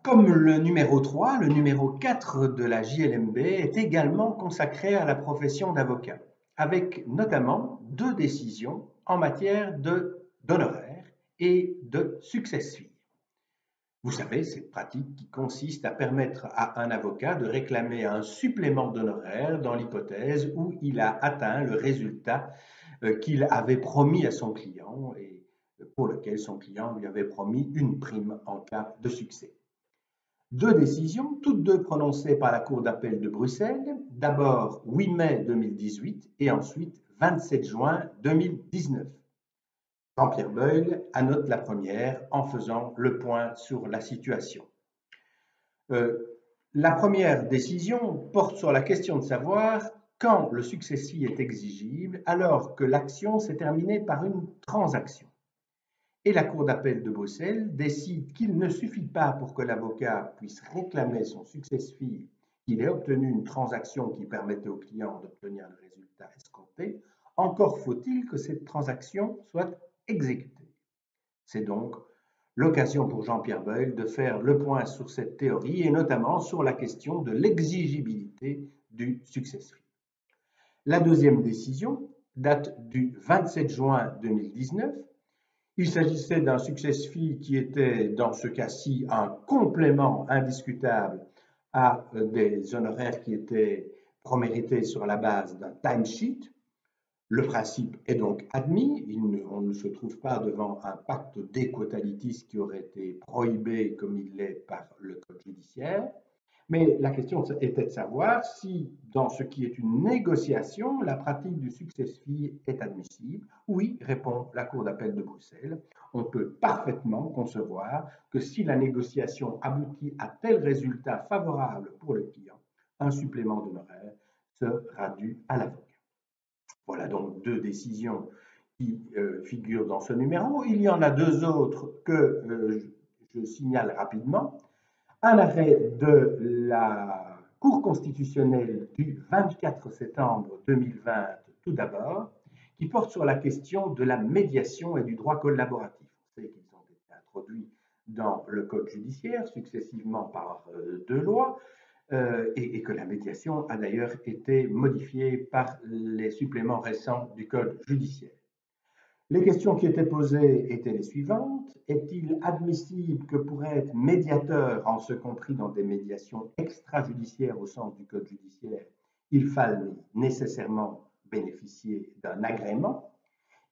Comme le numéro 3, le numéro 4 de la JLMB est également consacré à la profession d'avocat, avec notamment 2 décisions en matière d'honoraires et de success fee. Vous savez, cette pratique qui consiste à permettre à un avocat de réclamer un supplément d'honoraires dans l'hypothèse où il a atteint le résultat qu'il avait promis à son client et pour lequel son client lui avait promis une prime en cas de succès. 2 décisions, toutes 2 prononcées par la Cour d'appel de Bruxelles, d'abord 8 mai 2018 et ensuite 27 juin 2019. Jean-Pierre Beuyle annote la première en faisant le point sur la situation. La première décision porte sur la question de savoir quand le success fee est exigible alors que l'action s'est terminée par une transaction. Et la Cour d'appel de Bruxelles décide qu'il ne suffit pas pour que l'avocat puisse réclamer son success fee qu'il ait obtenu une transaction qui permettait au client d'obtenir le résultat escompté, encore faut-il que cette transaction soit exécutée. C'est donc l'occasion pour Jean-Pierre Beuyle de faire le point sur cette théorie et notamment sur la question de l'exigibilité du success fee. La deuxième décision date du 27 juin 2019. Il s'agissait d'un success fee qui était, dans ce cas-ci, un complément indiscutable à des honoraires qui étaient promérités sur la base d'un timesheet. Le principe est donc admis, on ne se trouve pas devant un pacte d'equotalitis qui aurait été prohibé comme il l'est par le code judiciaire. Mais la question était de savoir si, dans ce qui est une négociation, la pratique du success fee est admissible. Oui, répond la Cour d'appel de Bruxelles. On peut parfaitement concevoir que si la négociation aboutit à tel résultat favorable pour le client, un supplément d'honoraires sera dû à l'avocat. Voilà donc 2 décisions qui figurent dans ce numéro. Il y en a 2 autres que je signale rapidement. Un arrêt de la Cour constitutionnelle du 24 septembre 2020, tout d'abord, qui porte sur la question de la médiation et du droit collaboratif. On sait qu'ils ont été introduits dans le code judiciaire successivement par 2 lois et que la médiation a d'ailleurs été modifiée par les suppléments récents du code judiciaire. Les questions qui étaient posées étaient les suivantes. Est-il admissible que pour être médiateur, en ce compris dans des médiations extrajudiciaires au sens du code judiciaire, il faille nécessairement bénéficier d'un agrément?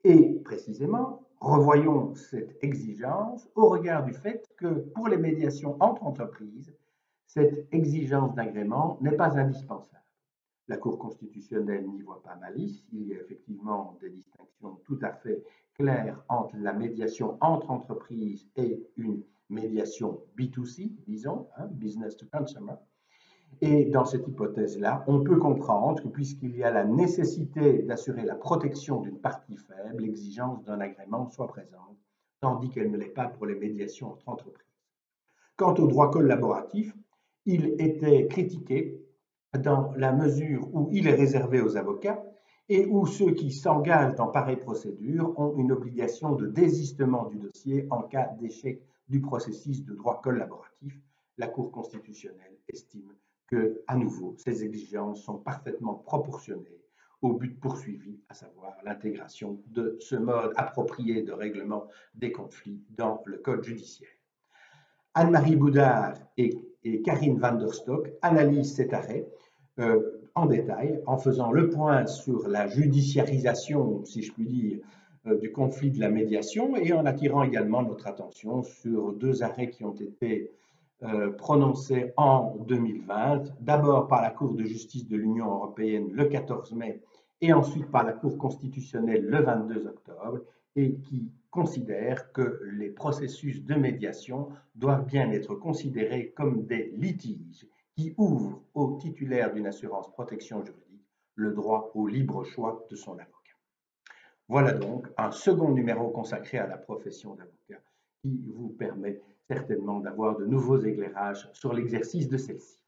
Et précisément, revoyons cette exigence au regard du fait que pour les médiations entre entreprises, cette exigence d'agrément n'est pas indispensable. La Cour constitutionnelle n'y voit pas malice. Il y a effectivement des distinctions tout à fait claires entre la médiation entre entreprises et une médiation B2C, disons, business to consumer. Et dans cette hypothèse-là, on peut comprendre que puisqu'il y a la nécessité d'assurer la protection d'une partie faible, l'exigence d'un agrément soit présente, tandis qu'elle ne l'est pas pour les médiations entre entreprises. Quant au droit collaboratif, il était critiqué dans la mesure où il est réservé aux avocats et où ceux qui s'engagent dans pareille procédure ont une obligation de désistement du dossier en cas d'échec du processus de droit collaboratif. La Cour constitutionnelle estime que, à nouveau, ces exigences sont parfaitement proportionnées au but poursuivi, à savoir l'intégration de ce mode approprié de règlement des conflits dans le code judiciaire. Anne-Marie Boudard et Karine van der Stok analysent cet arrêt en détail en faisant le point sur la judiciarisation, si je puis dire, du conflit de la médiation et en attirant également notre attention sur 2 arrêts qui ont été prononcés en 2020, d'abord par la Cour de justice de l'Union européenne le 14 mai et ensuite par la Cour constitutionnelle le 22 octobre et qui considèrent que les processus de médiation doivent bien être considérés comme des litiges qui ouvrent au titulaire d'une assurance protection juridique le droit au libre choix de son avocat. Voilà donc un second numéro consacré à la profession d'avocat qui vous permet certainement d'avoir de nouveaux éclairages sur l'exercice de celle-ci.